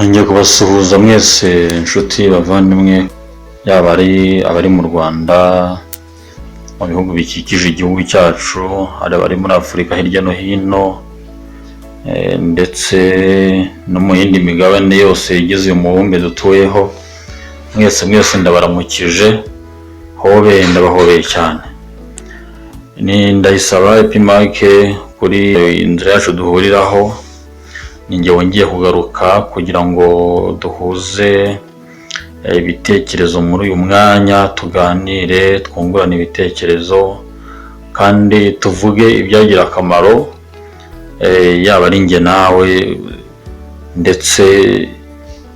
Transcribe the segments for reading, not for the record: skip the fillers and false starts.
Nongeye kubasuhuza mwese inshuti bavandimwe, yaba abari mu Rwanda, mu bihugu bikikije igihugu cyacu, hari abari muri Afurika hirya no hino, ndetse no mu yindi migabane yose igize uyu mubumbe dutuyeho. Mwese ndabaramukije, ndabahobeye cyane. Ni Ndayisaba Epimake kuri inzira yacu duhuriraho. Ninjye wongeye kugaruka kugira ngo duhuze ibitekerezo muri uyu mwanya, tuganire, twungurane ibitekerezo kandi tuvuge ibyagira akamaro, yaba ari njye nawe, ndetse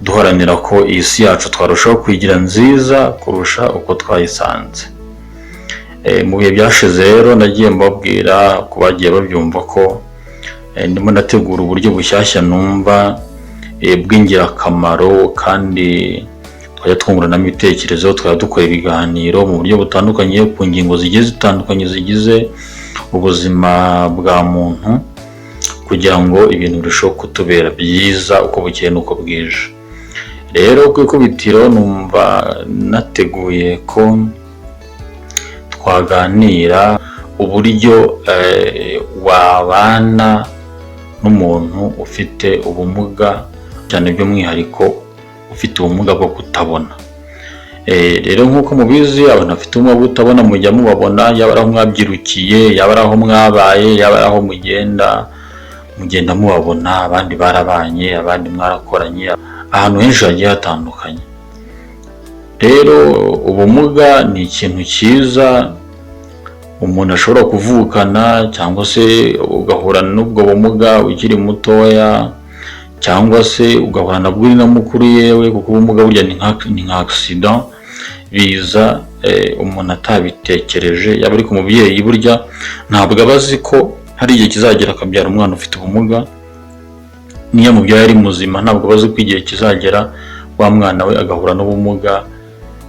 duharanira ko iyi si yacu twarushaho kuyigira nziza kurusha uko twayisanze. Mu bihe byashize rero nagiye mbabwira ku bagiye babyumva ko ndimo ndategura uburyo bushyashya numva bw'ingirakamaro, kandi twajya twunguranamo ibitekerezo, twajya dukora ibiganiro mu buryo butandukanye ku ngingo zigiye zitandukanye zigize ubuzima bwa muntu, kugira ngo ibintu birusheho kutubera byiza uko bukeye n'uko bwije. Rero ku ikubitiro numva nateguye ko twaganira uburyo wabana n'umuntu ufite ubumuga, cyane by'umwihariko ufite ubumuga bwo kutabona. Rero nk'uko mubizi, abantu bafite ubumuga bwo kutabona mujya mubabona, yaba ari aho mwabyirukiye, yaba ari aho mwabaye, yaba ari aho mugenda mubabona, abandi barabanye, abandi mwarakoranye, ahantu henshi hagiye hatandukanye. Rero ubumuga ni ikintu cyiza umuntu ashobora kuvukana, cyangwa se ugahura n'ubwo bumuga ukiri mutoya, cyangwa se ugahura nabwo uri na mukuru yewe, kuko ubumuga burya ni nka accident biza umuntu atabitekereje. Yaba ari ku mubyeyi, burya ntabwo aba azi ko hari igihe kizagera akabyara umwana ufite ubumuga. Niyo mubyeyi ari muzima, ntabwo aba azi ko igihe kizagera wa mwana we agahura n'ubumuga,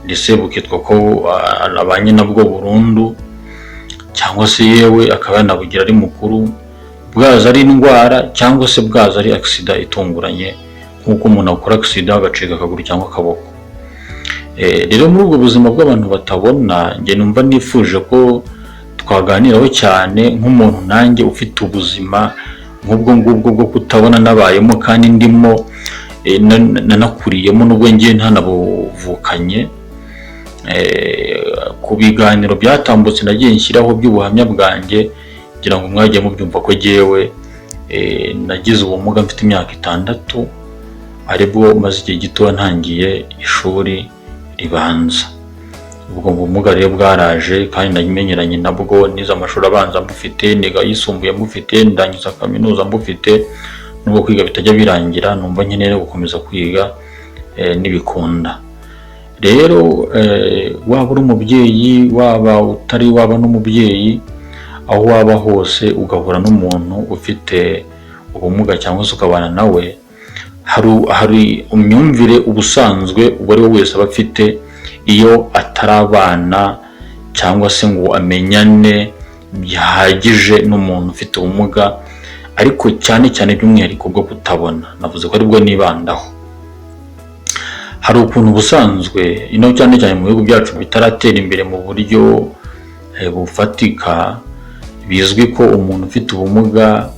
ndetse bukitwa ko abanye nabwo burundu, cyangwa se yewe akaba yanabugira ari mukuru, bwaza ari indwara cyangwa se bwaza ari accident itunguranye, nk'uko umuntu akora accident agacika akaguru cyangwa akaboko. Rero muri ubwo buzima bw'abantu batabona, njye numva nifuje ko twaganiraho cyane, nk'umuntu nanjye ufite ubuzima nk'ubwo ngubwo bwo kutabona nabayemo kandi ndimo nanakuriyemo, nubwo njye ntanabuvukanye. Ku biganiro byatambutse nagiye nshyiraho by'ubuhamya bwanjye, kugira ngo mwajye mubyumva ko jyewe nagize ubumuga mfite imyaka 6, aribwo maze igihe gito ntangiye ishuri ribanza. Ubwo bumuga rero bwaraje kandi namenyeranye nabwo, nize amashuri abanza mbufite, niga yisumbuye mbufite, ndangiza kaminuza mbufite. Nubwo kwiga bitajya birangira, numva nkeneye gukomeza kwiga nibikunda. Rero waba uri umubyeyi, waba utari waba n'umubyeyi, aho waba hose ugahura n'umuntu ufite ubumuga cyangwa se ukabana nawe, hari imyumvire ubusanzwe uwo ari we wese aba afite iyo atarabana cyangwa se ngo amenyane bihagije n'umuntu ufite ubumuga, ariko cyane by'umwihariko bwo kutabona. Navuze ko aribwo nibandaho. Hari ukuntu busanzwe cyane mu bihugu byacu bitaratera imbere mu buryo bufatika, bizwi ko umuntu ufite ubumuga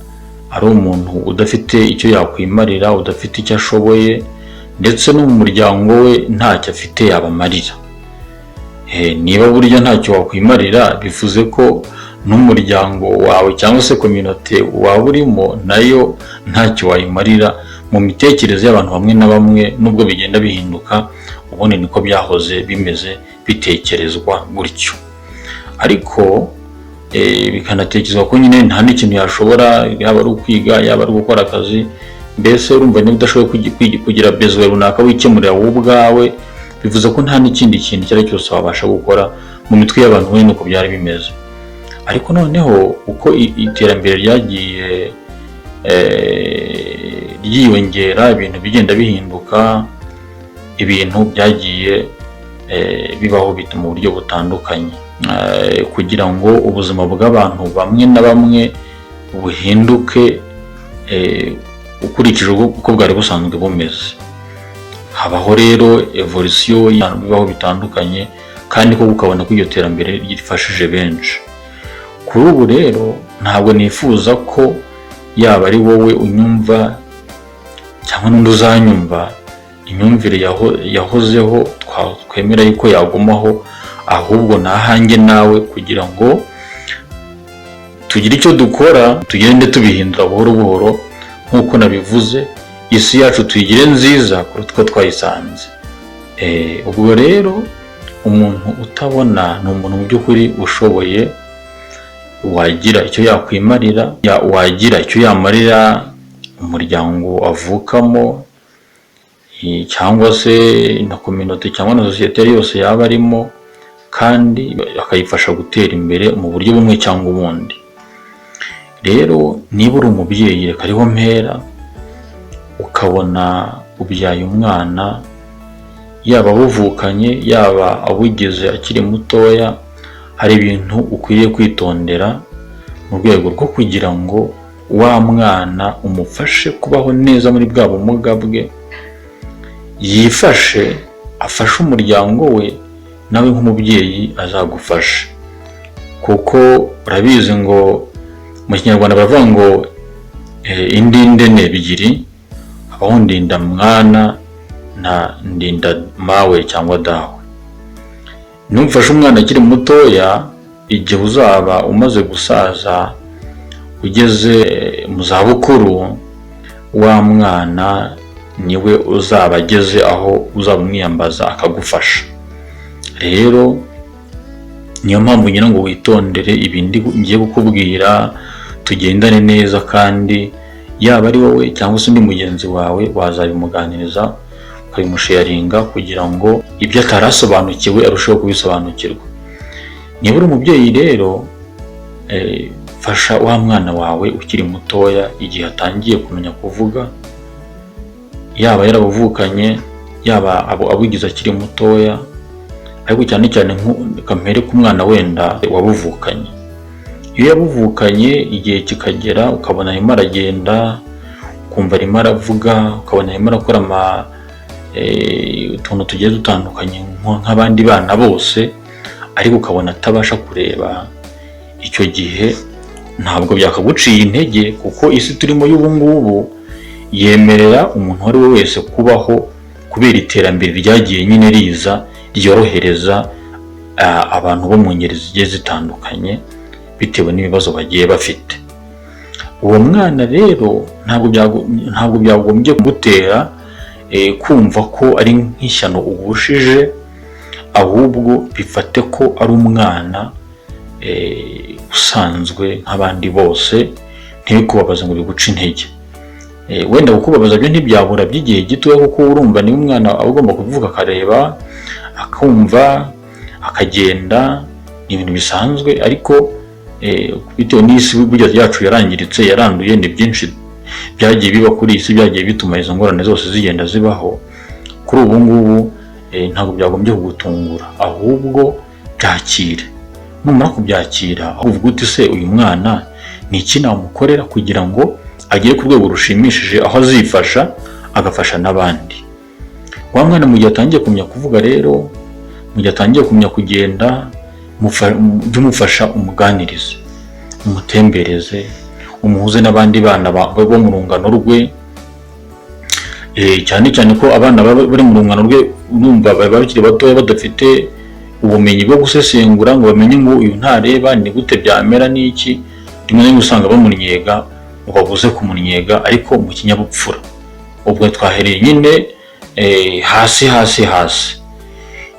ari umuntu udafite icyo yakwimarira, udafite icyo ashoboye, ndetse no mu muryango we ntacyo afite yabamarira. Niba burya ntacyo wakwimarira, bivuze ko n'umuryango wawe cyangwa se community waba urimo nayo ntacyo wayimarira. Mu mitekerereze y'abantu bamwe na bamwe, nubwo bigenda bihinduka, ubundi niko byahoze bimeze, bitekerezwa gutyo. Ariko bikanatekerezwa ko nyine nta n'ikintu yashobora, yaba ari ukwiga, yaba ari gukora akazi. Mbese urumva niba udashoboye kugira besoin runaka wikemurira wowe ubwawe, bivuze ko nta n'ikindi kintu icyo ari cyose wabasha gukora. Mu mitwe y'abantu nyine uko byari bimeze. Ariko noneho uko iterambere ryagiye ryiyongera, ibintu bigenda bihinduka, ibintu byagiye bibaho mu buryo butandukanye, kugira ngo ubuzima bw'abantu bamwe na bamwe buhinduke ukurikije uko bwari busanzwe bumeze. habaho rero evolution y'abantu bibaho bitandukanye, kandi ko ukabona ko iryo terambere ryifashije benshi. Kuri ubu rero ntabwo nifuza ko yaba ari wowe unyumva cyangwa n'undi uzanyumva imyumvire yahozeho twemera yuko yagumaho, ahubwo nahange nawe kugira ngo tugire icyo dukora, tugende tubihindura buhoro buhoro. Nk'uko nabivuze, isi yacu tuyigire nziza kuruta uko twayisanze. Ubwo rero umuntu utabona ni umuntu mu by'ukuri ushoboye, wagira icyo yakwimarira, wagira icyo yamarira umuryango avukamo, cyangwa se na community cyangwa na societe yose yaba arimo, kandi akayifasha gutera imbere mu buryo bumwe cyangwa ubundi. Rero niba uri umubyeyi, reka ariho mpera, ukabona ubyaye umwana, yaba abuvukanye yaba abugeze akiri mutoya, hari ibintu ukwiriye kwitondera mu rwego rwo kugira ngo wa mwana umufashe kubaho neza muri bwa bumuga bwe, yifashe, afashe umuryango we, nawe nk'umubyeyi azagufasha. Kuko urabizi ngo mu Kinyarwanda baravuga ngo indinde ni ebyiri, habaho ndinda mwana na ndinda mawe cyangwa dawe. Numfashe umwana akiri mutoya, igihe uzaba umaze gusaza ugeze mu zabukuru, wa mwana niwe uzaba ageze aho uzaba umwiyambaza akagufasha. Rero niyo mpamvu ngira ngo witondere ibindi ngiye kukubwira, tugendane neza, kandi yaba ari wowe cyangwa se undi mugenzi wawe wazabimuganiriza ukabimusharinga kugira ngo ibyo atarasobanukiwe arusheho kubisobanukirwa. Niba uri umubyeyi rero, fasha wa mwana wawe ukiri mutoya igihe atangiye kumenya kuvuga, yaba yarabuvukanye yaba abugize akiri mutoya, ariko cyane cyane kampere ku mwana wenda wabuvukanye. Iyo yabuvukanye igihe kikagera ukabona arimo aragenda, ukumva arimo aravuga, ukabona arimo arakora utuntu tugiye dutandukanye nk'abandi bana bose, ariko ukabona atabasha kureba, icyo gihe ntabwo byakaguciye intege, kuko isi turimo y'ubu ngubu yemerera umuntu uwo ari we wese kubaho kubera iterambere ryagiye nyine riza ryorohereza abantu bo mu ngeri zigiye zitandukanye bitewe n'ibibazo bagiye bafite. Uwo mwana rero ntabwo byagombye kugutera kumva ko ari nk'ishyano ugushije, ahubwo bifate ko ari umwana usanzwe nk'abandi bose, ntibikubabaze ngo biguce intege. Wenda kukubabaza byo ntibyabura by'igihe gitoya, kuko urumva niba umwana agomba kuvuga, akareba, akumva, akagenda, ni ibintu bisanzwe. Ariko bitewe n'isi burya yacu yarangiritse, yaranduye, ni byinshi byagiye biba kuri isi, byagiye bituma izo ngorane zose zigenda zibaho. Kuri ubu ngubu ntabwo byagombye kugutungura, ahubwo byakire. Numara kubyakira, aho uvuga uti se uyu mwana ni iki namukorera kugira ngo agere ku rwego rushimishije aho azifasha agafasha n'abandi. Wa mwana mu gihe atangiye kumenya kuvuga rero, mu gihe atangiye kumenya kugenda, umufasha, umuganirize, umutembereze, umuhuze n'abandi bana bo mu rungano rwe. Cyane cyane ko abana bari mu rungano rwe urumva baba bakiri batoya, badafite ubumenyi bwo gusesengura ngo bamenye ngo uyu ntareba ni gute byamera n'iki. Rimwe na rimwe usanga bamunnyega, ubabuze kumunyega ariko mu kinyabupfura. Ubwo twahereye nyine hasi.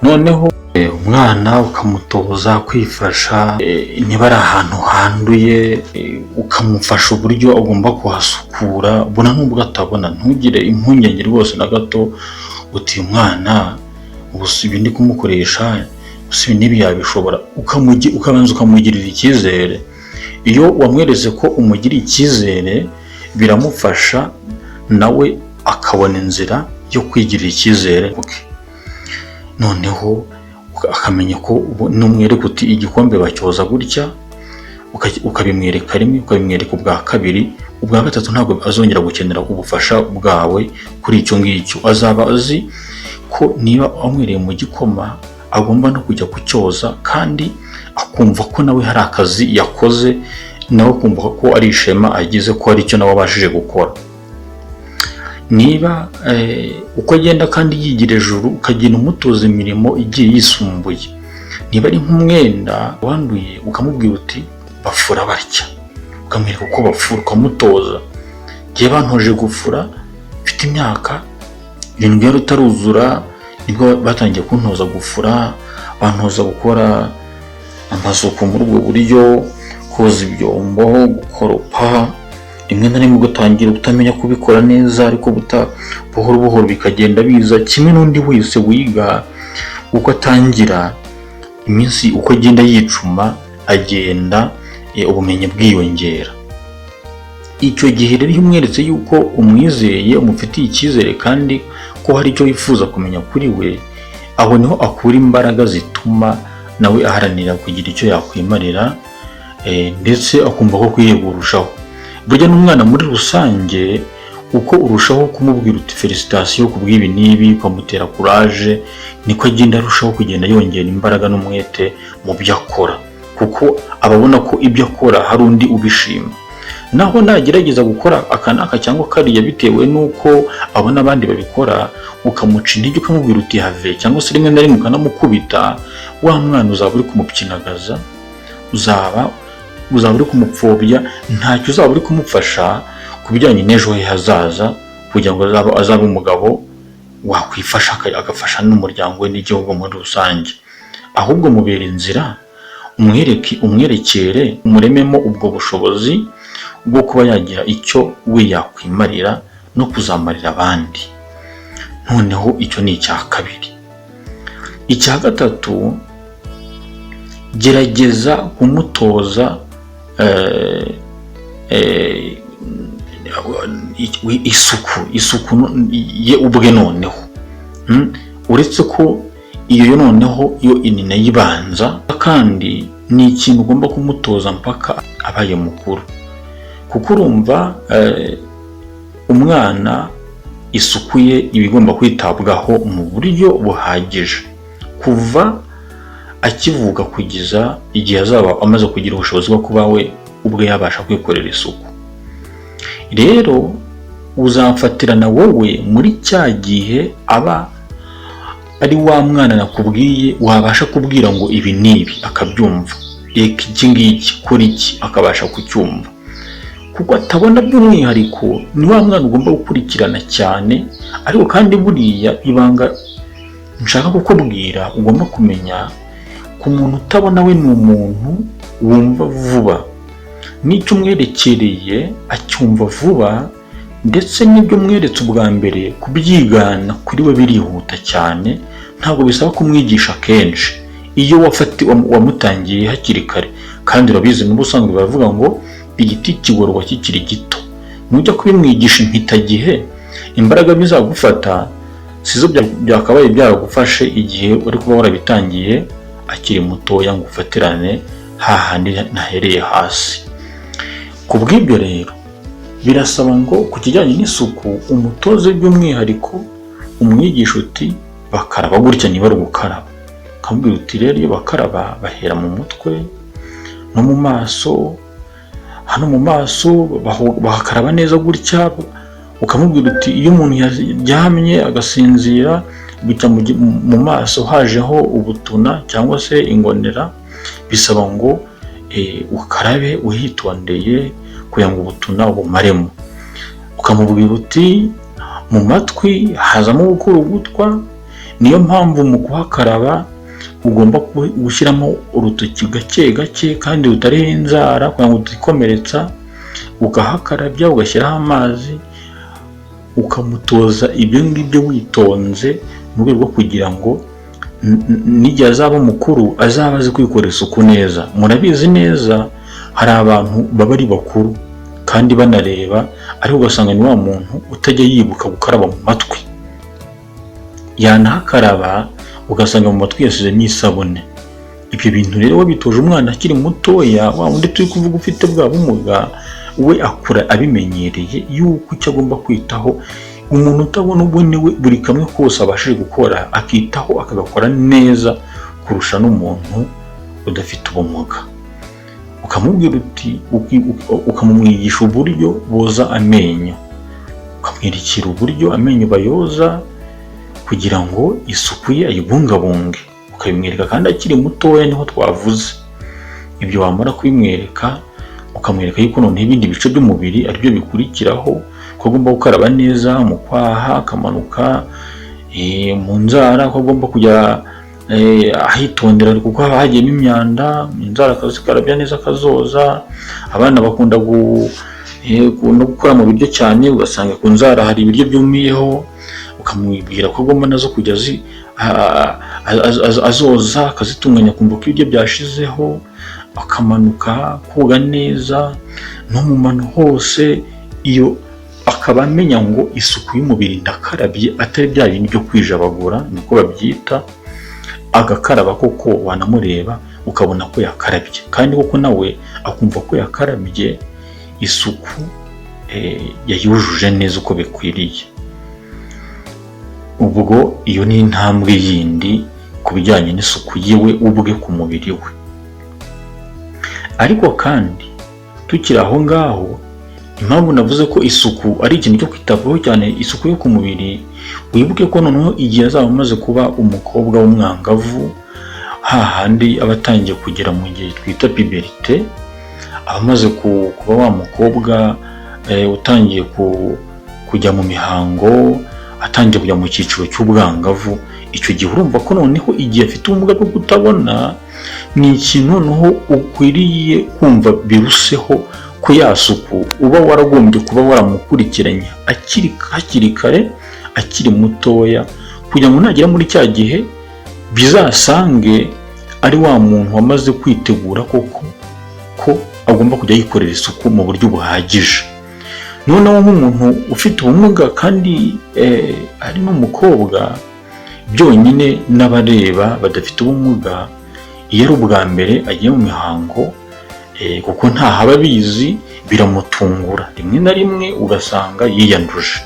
Noneho umwana ukamutoza kwifasha, niba ari ahantu handuye ukamufasha uburyo agomba kuhasukura, bona nk'ubwo atabona, ntugire impungenge rwose na gato uti umwana ubusa ibi ndi kumukoresha, ubusa ibi n'ibi yabishobora. Ukabanza ukamugirira icyizere. Iyo wamweretse ko umugiriye icyizere, biramufasha nawe akabona inzira yo kwigirira icyizere. Noneho akamenya ko numwereka uti igikombe bacyoza gutya, ukabimwereka rimwe, ukabimwereka ubwa kabiri, ubwa gatatu ntabwo azongera gukenera ubufasha bwawe kuri icyo ngicyo. Azaba azi ko niba wanywereye mu gikoma agomba no kujya kucyoza, kandi akumva ko nawe hari akazi yakoze, nawe kumva ko ari ishema agize ko hari icyo nawe abashije gukora. Niba uko agenda kandi yigira ejuru, ukagenda umutoza imirimo igiye yisumbuye. Niba ari nk'umwenda wanduye ukamubwira uti bafura batya, ukamwereka uko bafura, ukamutoza. Ngiye bantoje gufura mfite imyaka 7 yari utaruzura, nibwo batangiye kuntoza gufura, bantoza gukora amasuku muri ubwo buryo, koza ibyombo, gukoropa. Rimwe na rimwe ugatangira utamenya kubikora neza, ariko buhoro buhoro bikagenda biza. Kimwe n'undi wese wiga, uko atangira iminsi, uko agenda yicuma, agenda ubumenyi bwiyongera. Icyo gihe rero iyo umweretse yuko umwizeye, umufitiye icyizere, kandi ko hari icyo wifuza kumenya kuri we, aho niho akura imbaraga zituma nawe aharanira kugira icyo yakwimarira, ndetse akumva ko kwiyegurushaho. Burya n'umwana muri rusange, uko urushaho kumubwira uti felicitation ku bw'ibi n'ibi, ukamutera courage, niko agenda arushaho kugenda yongera imbaraga n'umwete mu byo akora, kuko ababona ko ibyo akora hari undi ubishima. Naho nagerageza gukora akanaka cyangwa kariya bitewe nuko abona abandi babikora, ukamuca intege, ukamubwira uti have, cyangwa se rimwe na rimwe ukanamukubita, wa mwana uzaba uri kumupyinagaza, uzaba uri kumupfobya, ntacyo uzaba uri kumufasha ku bijyanye n'ejo he hazaza, kugira ngo azabe umugabo wakwifasha, agafasha n'umuryango we n'igihugu muri rusange. Ahubwo mubera inzira, umwerekere, umurememo ubwo bushobozi bwo kuba yagira icyo we yakwimarira no kuzamarira abandi. Noneho icyo ni icya kabiri. Icya gatatu, gerageza kumutoza isuku ye ubwe. Noneho uretse ko iyo noneho yo inina yibanza, kandi ni ikintu ugomba kumutoza mpaka abaye mukuru, kuko urumva umwana isuku ye ibigomba kwitabwaho mu buryo buhagije, kuva akivuka kugeza igihe azaba amaze kugira ubushobozi bwo kuba we ubwe yabasha kwikorera isuku. Rero uzamfatirana wowe muri cya gihe aba ari wa mwana nakubwiye, wabasha kubwira ngo ibi n'ibi akabyumva, iki ngiki kora iki akabasha kucyumva, kuko atabona by'umwihariko. Ni wa mwana ugomba gukurikirana cyane, ariko kandi buriya ibanga nshaka kukubwira, ugomba kumenya ku muntu utabona we ni umuntu wumva vuba, n'icyo umwerekereye acyumva vuba, ndetse n'ibyo umweretse ubwa mbere kubyigana kuri we birihuta cyane, ntabwo bisaba kumwigisha kenshi iyo wamutangiye hakiri kare. Kandi urabizi n'ubusanzwe baravuga ngo igiti kigororwa kikiri gito. Nujya kubimwigisha impitagihe, imbaraga bizagufata sizo byakabaye byaragufashe igihe uri kuba warabitangiye akiri mutoya ngo ufatirane hahandi nahereye hasi. Ku bw'ibyo rero birasaba ngo ku kijyanye n'isuku umutoze by'umwihariko, umwigisha uti bakaraba gutya niba ari gukaraba, ukamubwira uti rero iyo bakaraba bahera mu mutwe no mu maso. Hano mu maso bakaraba neza gutya, ukamubwira uti iyo umuntu yaryamye agasinzira gutya mu maso hajeho ubutuna cyangwa se ingonera, bisaba ngo ukarabe uhitondeye kugira ngo ubutuna bumaremo. Ukamubwira uti mu matwi hazamo gukura ugutwa, niyo mpamvu mu kuhakaraba ugomba gushyiramo urutoki gake gake kandi rutariho inzara kugira ngo utikomeretsa, ugahakarabya ugashyiraho amazi, ukamutoza ibyo ngibyo witonze, mu rwego rwo kugira ngo n'igihe azaba mukuru azaba azi kwikora isuku neza. Murabizi neza hari abantu baba ari bakuru kandi banareba, ariko ugasanga ni wa muntu utajya yibuka gukaraba mu matwi, yanahakaraba ugasanga mu matwi yasize n'isabune. ibyo bintu rero wabitoje umwana akiri mutoya, wa wundi turi kuvuga ufite bwa bumuga, we akura abimenyereye yuko icyo agomba kwitaho. Umuntu utabona ubone we buri kamwe kose abashije gukora akitaho akagakora neza kurusha n'umuntu udafite ubumuga. Ukamubwira uti, ukamumwigisha uburyo boza amenyo, ukamwerekera uburyo amenyo bayoza kugira ngo isuku ye ayibungabunge, ukabimwereka kandi akiri mutoya niho twavuze. Ibyo wamara kubimwereka ukamwereka yuko none ibindi bice by'umubiri aribyo bikurikiraho, ko agomba gukaraba neza mu kwaha, akamanuka mu nzara, ko agomba kujya ahitondera kuko haba hagiyemo imyanda, inzara akazikarabya neza akazoza. Abana bakunda no gukora mu biryo cyane, ugasanga ku nzara hari ibiryo byumiyeho, ukamubwira ko agomba nazo kujya azoza akazitunganya kumva ko ibiryo byashizeho, akamanuka koga neza no mu mano hose. Iyo akaba amenya ngo isuku y'umubiri ndakarabye, atari bya bintu byo kwijabagura niko babyita. Agakaraba koko wanamureba ukabona ko yakarabye, kandi koko nawe akumva ko yakarabye, isuku yayujuje neza uko bikwiriye. Ubwo iyo ni intambwe yindi ku bijyanye n'isuku yiwe ubwe ku mubiri we. Ariko kandi tukiri aho ngaho, impamvu navuze ko isuku ari ikintu cyo kwitabwaho cyane, isuku yo ku mubiri, wibuke ko noneho igihe azaba amaze kuba umukobwa w'umwangavu, hahandi aba atangiye kugera mu gihe twita puberite, aba amaze kuba wa mukobwa utangiye kujya mu mihango, atangiye kujya mu cyiciro cy'ubwangavu. Icyo gihe urumva ko noneho igihe afite ubumuga bwo kutabona, ni ikintu noneho ukwiriye kumva biruseho ko yasuku uba waragombye kuba waramukurikiranye hakiri kare, akiri mutoya, kugira ngo nagera muri cya gihe bizasange ari wa muntu wamaze kwitegura koko ko agomba kujya yikorera isuku mu buryo buhagije. Noneho nk'umuntu ufite ubumuga kandi ari n'umukobwa, byonyine n'abareba badafite ubumuga, iyo ari ubwa mbere agiye mu mihango, kuko ntahaba abizi, biramutungura rimwe na rimwe ugasanga yiyanduje.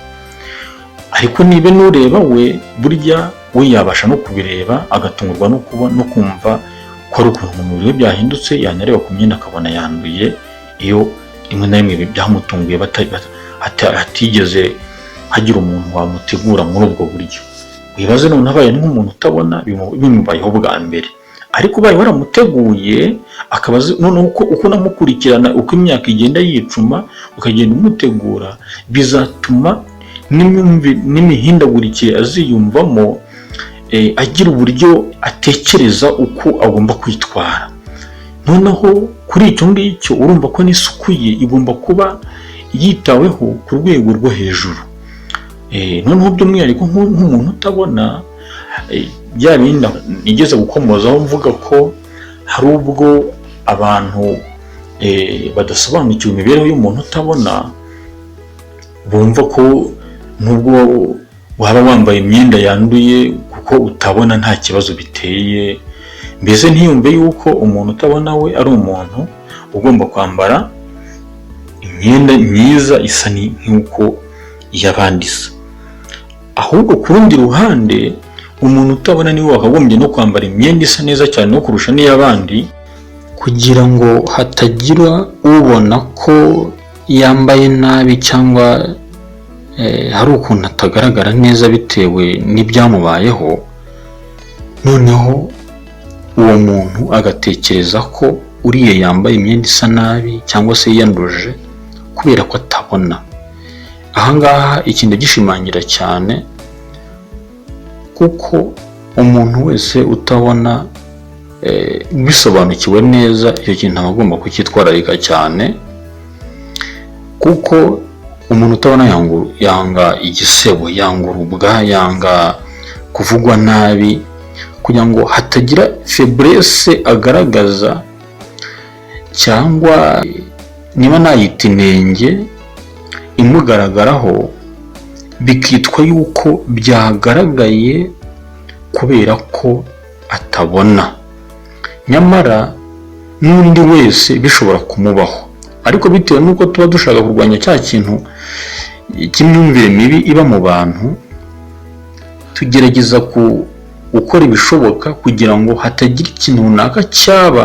Ariko niba nureba we, burya we yabasha no kubireba agatungurwa no kumva ko ari ukuntu mu mubiri we byahindutse, yanareba ku myenda akabona yanduye, iyo rimwe na rimwe byamutunguye hatigeze hagira umuntu wamutegura muri ubwo buryo. Wibaze none abaye nk'umuntu utabona bimubayeho bwa mbere, ariko ubaye waramuteguye akabaza noneho uko namukurikirana, uko imyaka igenda yicuma ukagenda umutegura, bizatuma n'imihindagurikire aziyumvamo, agira uburyo atekereza uko agomba kwitwara. Noneho kuri icyo ngicyo urumva ko n'isuku ye igomba kuba yitaweho ku rwego rwo hejuru. Noneho by'umwihariko nk'umuntu utabona, bya bindi nigeze gukomozaho mvuga ko hari ubwo abantu badasobanukiwe imibereho y'umuntu utabona, bumva ko nubwo waba wambaye imyenda yanduye kuko utabona nta kibazo biteye, mbese ntiyumve yuko umuntu utabona we ari umuntu ugomba kwambara imyenda myiza isa nk'uko iy'abandi isa. Ahubwo ku rundi ruhande, umuntu utabona niwe wakagombye no kwambara imyenda isa neza cyane no kurusha n'iy'abandi, kugira ngo hatagira ubona ko yambaye nabi cyangwa hari ukuntu atagaragara neza bitewe n'ibyamubayeho, noneho uwo muntu agatekereza ko uriya yambaye imyenda isa nabi cyangwa se yiyanduje kubera ko atabona. Ahangaha ikintu gishimangira cyane, kuko umuntu wese utabona bisobanukiwe neza, icyo kintu aba agomba kucyitwararika cyane, kuko umuntu utabona yanga igisebo, yanga urubwa, yanga kuvugwa nabi, kugira ngo hatagira faiblesse agaragaza, cyangwa niba nayita inenge imugaragaraho, bikitwa yuko byagaragaye kubera ko atabona. nyamara n'undi wese bishobora kumubaho, ariko bitewe n'uko tuba dushaka kurwanya cya kintu cy'imyumvire mibi iba mu bantu, tugerageza gukora ibishoboka kugira ngo hatagira ikintu runaka cyaba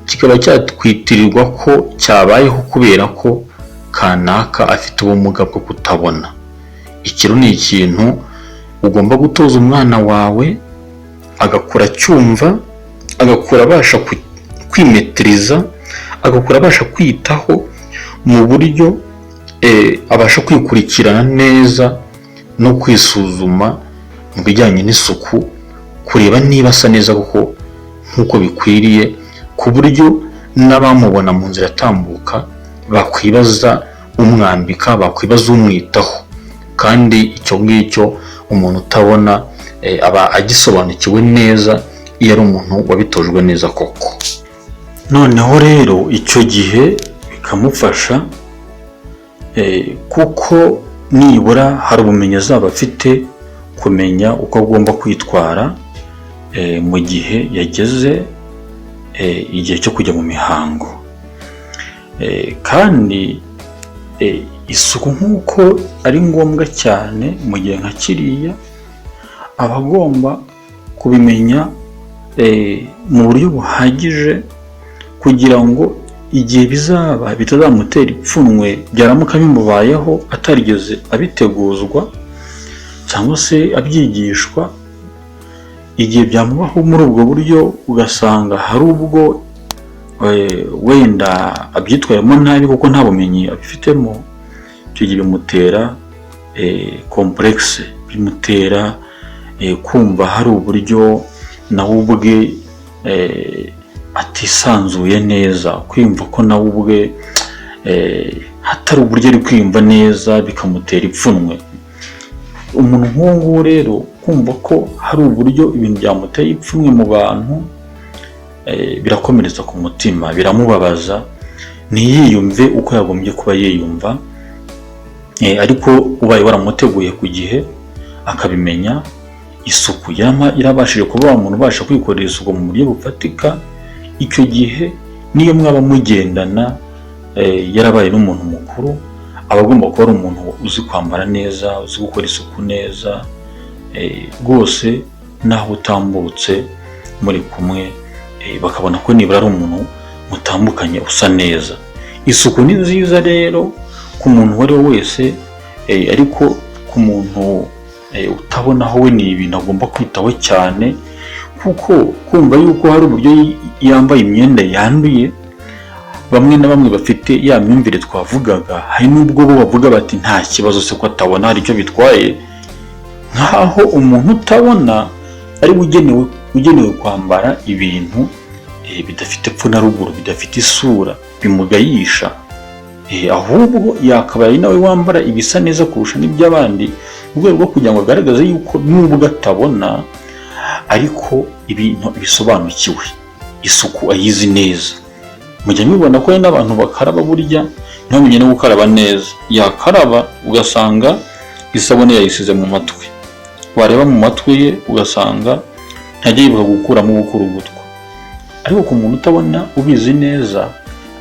kikaba cyatwitirirwa ko cyabayeho kubera ko kanaka afite ubumuga bwo kutabona. Iki ni ikintu ugomba gutoza umwana wawe agakura acyumva, agakura abasha kwimetiriza, agakura abasha kwitaho mu buryo abasha kwikurikirana neza no kwisuzuma mu bijyanye n'isuku, kureba niba asa neza kuko nk'uko bikwiriye, ku buryo n'abamubona mu nzira atambuka bakwibaza umwambika, bakwibaza umwitaho. Kandi icyo ngicyo umuntu utabona aba agisobanukiwe neza iyo ari umuntu wabitojwe neza koko. Noneho rero icyo gihe bikamufasha kuko nibura hari ubumenyi azaba afite, kumenya uko agomba kwitwara mu gihe yageze igihe cyo kujya mu mihango. Kandi isuku nk'uko ari ngombwa cyane mu gihe nka kiriya, aba agomba kubimenya mu buryo buhagije kugira ngo igihe bizaba bitazamutera ipfunwe byaramuka bimubayeho atarigeze abiteguzwa cyangwa se abyigishwa. Igihe byamubaho muri ubwo buryo ugasanga hari ubwo wenda abyitwayemo nabi kuko nta bumenyi abifitemo, icyo gihe bimutera complexe, bimutera kumva hari uburyo nawe ubwe atisanzuye neza, kwiyumva ko nawe ubwe hatari uburyo ari kwiyumva neza, bikamutera ipfunwe. Umuntu nk'uwo nguwo rero kumva ko hari uburyo ibintu byamuteye ipfunwe mu bantu, birakomeretsa ku mutima, biramubabaza, ntiyiyumve uko yagombye kuba yiyumva. Ariko ubaye waramuteguye ku gihe akabimenya, isuku irabashije kuba umuntu ubasha kwikorera isuku mu buryo bufatika, icyo gihe niyo mwaba mugendana yarabaye n'umuntu mukuru, aba agomba kuba ari umuntu uzi kwambara neza, uzi gukora isuku neza rwose, naho utambutse muri kumwe bakabona ko nibura ari umuntu mutambukanye usa neza. Isuku ni nziza rero ku muntu uwo ari we wese, ariko ku muntu utabonaho we ni ibintu agomba kwitaho cyane, kuko kumva yuko hari uburyo yambaye imyenda yanduye, bamwe na bamwe bafite ya myumvire twavugaga, hari n'ubwo bo bavuga bati nta kibazo se ko atabona hari icyo bitwaye, nk'aho umuntu utabona ari ugenewe kwambara ibintu bidafite epfo na ruguru, bidafite isura, bimugayisha. Ahubwo yakabaye nawe wambara ibisa neza kurusha n'iby'abandi, mu rwego rwo kugira ngo agaragaze yuko nubwo atabona ariko ibintu bisobanukiwe, isuku ayizi neza. Mujya mubibona ko hari n'abantu bakaraba burya ntibamenye no gukaraba neza, yakaraba ugasanga isabune yayisize mu matwi, wareba mu matwi ye ugasanga ntajya yibuka gukuramo ubukurugutwa. Ariko ku muntu utabona ubizi neza,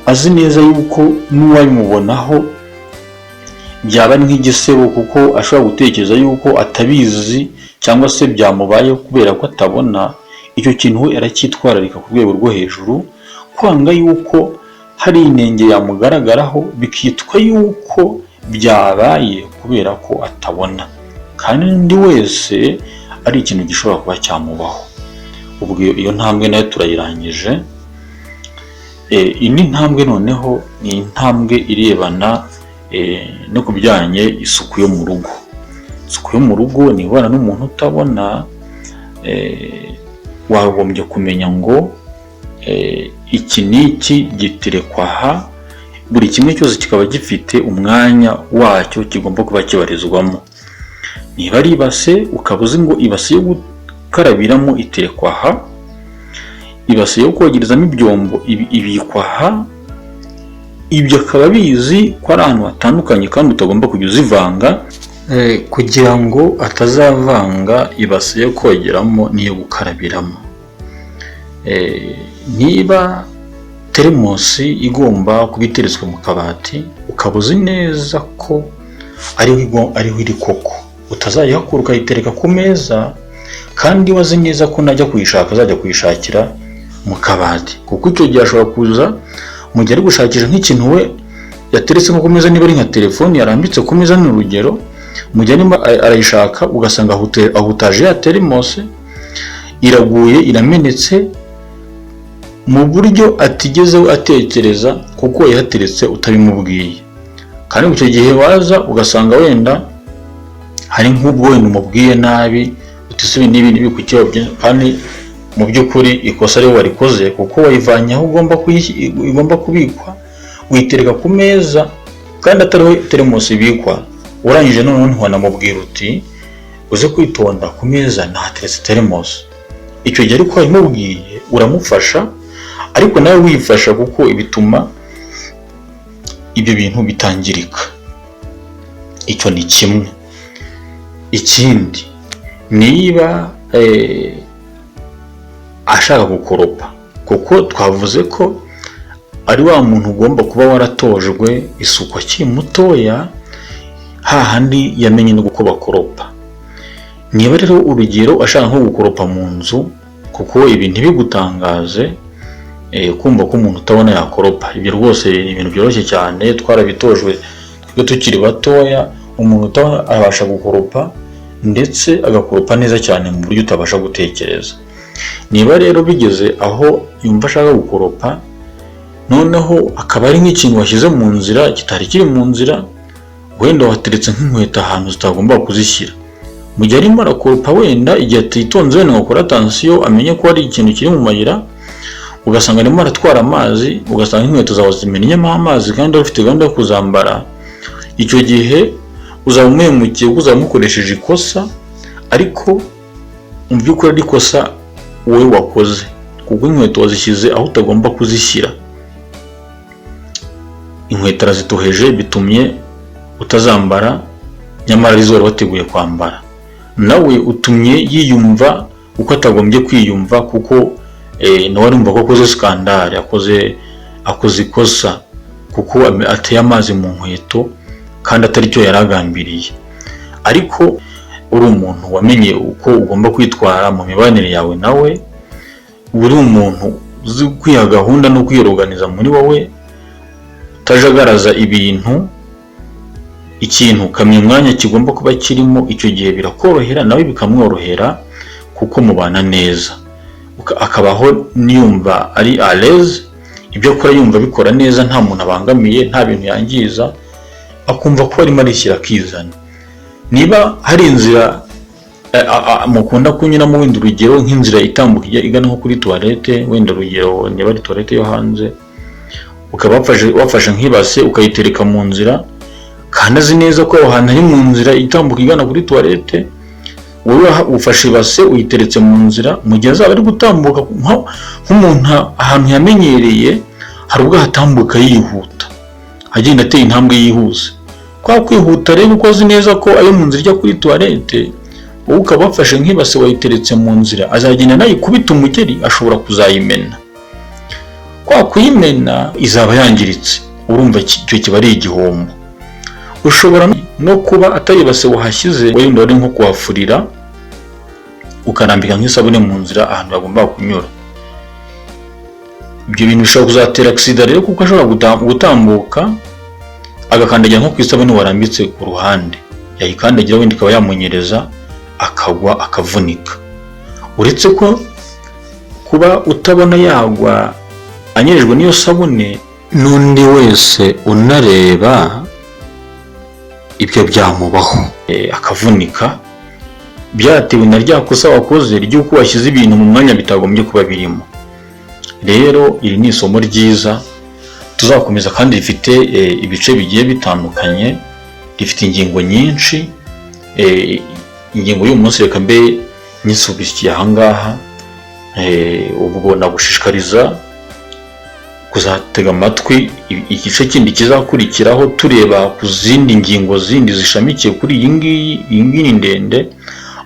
azi neza yuko n'uwabimubonaho byaba ari nk'igisebo, kuko ashobora gutekereza yuko atabizi cyangwa se byamubayeho kubera ko atabona, icyo kintu we aracyitwararika ku rwego rwo hejuru, kwanga yuko hari inenge yamugaragaraho bikitwa yuko byabaye kubera ko atabona, kandi n'undi wese ari ikintu gishobora kuba cyamubaho. Ubwo iyo ntambwe nayo turayirangije. Indi ntambwe noneho ni intambwe irebana no ku bijyanye isuku yo mu rugo. Isuku yo mu rugo ni ibana n'umuntu utabona, wagombye kumenya ngo iki n'iki giterekwa aha, buri kimwe cyose kikaba gifite umwanya wacyo kigomba kuba kibarizwamo. Niba ari ibase, ukaba uzi ngo ibase yo gukarabiramo iterekwa aha, ibase yo kogerezamo ibyombo ibikwa aha. Ibyo akaba bizi ko ari ahantu hatandukanye kandi utagomba kujya uzivanga, kugira ngo atazavanga ibase yo kogeramo n'iyo gukarabiramo. niba teremosi igomba kuba iteretswe mu kabati, ukaba uzi neza ko ariho iri koko, utazayihakura ukayitereka ku meza kandi wazi neza ko najya kuyishaka azajya kuyishakira mu kabati, kuko icyo gihe ashobora kuza mu gihe ari gushakisha nk'ikintu we yateretse nko ku meza, niba ari nka telefoni yarambitse ku meza ni urugero, mu gihe arimo arayishaka ugasanga ahutaje ya teremosi iraguye iramenetse mu buryo atigezeho atekereza, kuko yahateretse utabimubwiye. Kandi icyo gihe waza ugasanga wenda hari nk'ubwo wenda umubwiye nabi utisubiye n'ibindi bikukiyobye, kandi mu by'ukuri ikosa ariwe warikoze, kuko wayivanye aho igomba kubikwa uyitereka ku meza kandi atariho teremosi ibikwa. Urangije noneho ntiwanamubwira uti uze kwitonda ku meza nahateretse teremosi. Icyo gihe ariko wabimubwiye uramufasha, ariko nawe wifasha, kuko bituma ibyo bintu bitangirika. Icyo ni kimwe. Ikindi, niba ashaka gukoropa, kuko twavuze ko ari wa muntu ugomba kuba waratojwe isuku akiri mutoya, hahandi yamenye no uko bakoropa. Niba rero urugero ashaka nko gukoropa mu nzu, kuko ibi ntibigutangaze kumva ko umuntu utabona yakoropa, ibyo rwose ni ibintu byoroshye cyane, twarabitojwe twe tukiri batoya. Umuntu utabona abasha gukoropa ndetse agakoropa neza cyane mu buryo utabasha gutekereza. Niba rero bigeze aho yumva ashaka gukoropa, noneho akaba ari nk'ikintu washyize mu nzira kitari kiri mu nzira, wenda wateretse nk'inkweto ahantu zitagomba kuzishyira, mu gihe arimo arakoropa wenda igihe atitonze wenda gukora atansiyo amenye ko hari ikintu kiri mu mayira, ugasanga arimo aratwara amazi, ugasanga inkweto zawe zimennyemo amazi kandi ufite gahunda yo kuzambara. Icyo gihe uzaba umuhemukiye, uzaba umukoresheje ikosa, ariko mu by'ukuri ari ikosa wowe wakoze, kuko inkweto wazishyize aho utagomba kuzishyira. Inkweto arazitoheje bitumye utazambara, nyamara arizo wari wateguye kwambara. Nawe utumye yiyumva uko atagombye kwiyumva, kuko nawe arumva ko akoze skandale, akoze ikosa, kuko ateye amazi mu nkweto kandi atari cyo yaragambiriye. Ariko uri umuntu wamenye uko ugomba kwitwara mu mibanire yawe nawe, uri umuntu uzi kwiha gahunda no kwiyorganiza muri wowe, utajagaraza ibintu, ikintu kamenya umwanya kigomba kuba kirimo, icyo gihe birakorohera nawe bikamworohera, kuko mubana neza, akabaho niyumva ari à l'aise, ibyo akora yumva bikora neza, nta muntu abangamiye, nta bintu yangiza, akumva ko arimo arishyira akizana. Niba hari inzira mukunda kunyuramo, wenda urugero nk'inzira itambuka igana nko kuri toilette, wenda urugero niba ari toilette yo hanze, ukaba wafashe nk'ibase ukayitereka mu nzira, kandi azi neza ko aho hantu ari mu nzira itambuka igana kuri toilette, wowe ufashe ibase uyiteretse mu nzira, mu gihe azaba ari gutambuka nk'umuntu ahantu yamenyereye, hari ubwo hatambuka yihuta, agenda ateye intambwe yihuse. Kwa kwihuta rero uko azi neza ko ayo mu nzira ijya kuri toilette, wowe ukaba wafashe nk'ibase wayiteretse mu nzira, azagenda nayikubita umugeri ashobora kuzayimena. Kwa kuyimena izaba yangiritse, urumva icyo kiba ari igihombo. Ushobora no kuba atari ibase wahashyize, wenda wari nko kuhafurira ukarambika nk'isabune mu nzira ahantu bagomba kunyura. Ibyo bintu bishobora kuzatera accident rero, kuko ashobora gutambuka agakandagira nko ku isabune warambitse ku ruhande, yayikandagira wenda ikaba yamunyereza akagwa akavunika. Uretse ko kuba utabona yagwa anyerejwe n'iyo sabune, n'undi wese unareba ibyo byamubaho akavunika, byatewe na rya kosa wakoze ry'uko washyize ibintu mu mwanya bitagombye kuba birimo. Rero iri ni isomo ryiza tuzakomeza, kandi rifite ibice bigiye bitandukanye, rifite ingingo nyinshi. Ingingo y'uyu munsi reka mbe nyisubikiye ahangaha. Ubwo nagushishikariza kuzatega amatwi igice kindi kizakurikiraho, tureba ku zindi ngingo zindi zishamikiye kuri iyi ngiyi ndende,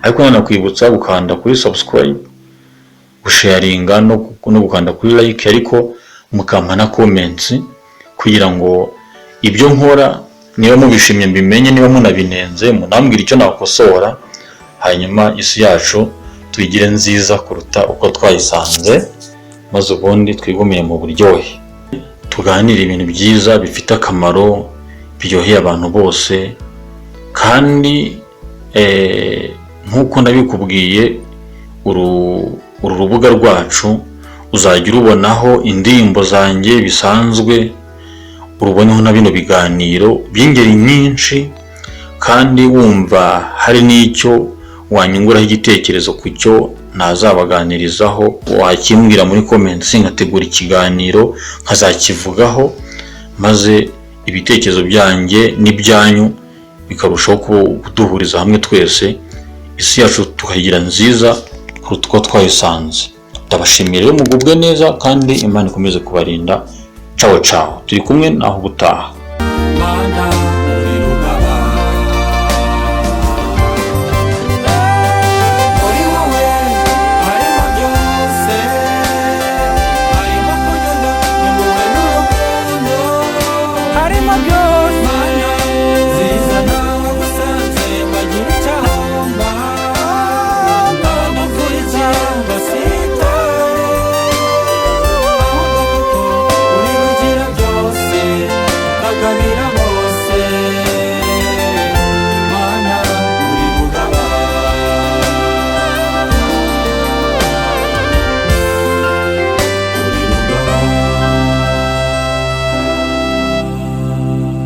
ariko nanakwibutsa gukanda kuri subscribe gusharinga no gukanda kuri like, ariko mukampa na comments kugira ngo ibyo nkora niba mubishimye mbimenye, niba munabinenze munambwira icyo nakosora, hanyuma isi yacu tuyigire nziza kuruta uko twayisanze, maze ubundi twigumire mu buryohe, tuganire ibintu byiza bifite akamaro biryoheye abantu bose. Kandi nk'uko nabikubwiye, uru rubuga rwacu uzajya urubonaho indirimbo zanjye bisanzwe, uruboneho na bino biganiro by'ingeri nyinshi, kandi wumva hari n'icyo wanyunguraho igitekerezo ku cyo nazabaganirizaho, wakimbwira muri comments, nkategura ikiganiro nkazakivugaho, maze ibitekerezo byanjye n'ibyanyu bikarushaho kuduhuriza hamwe twese, isi yacu tukayigira nziza kuruta uko twayisanze. Ndabashimira rero, mugubwe neza kandi Imana ikomeze kubarinda. Ciao ciao, turi kumwe naho ubutaha.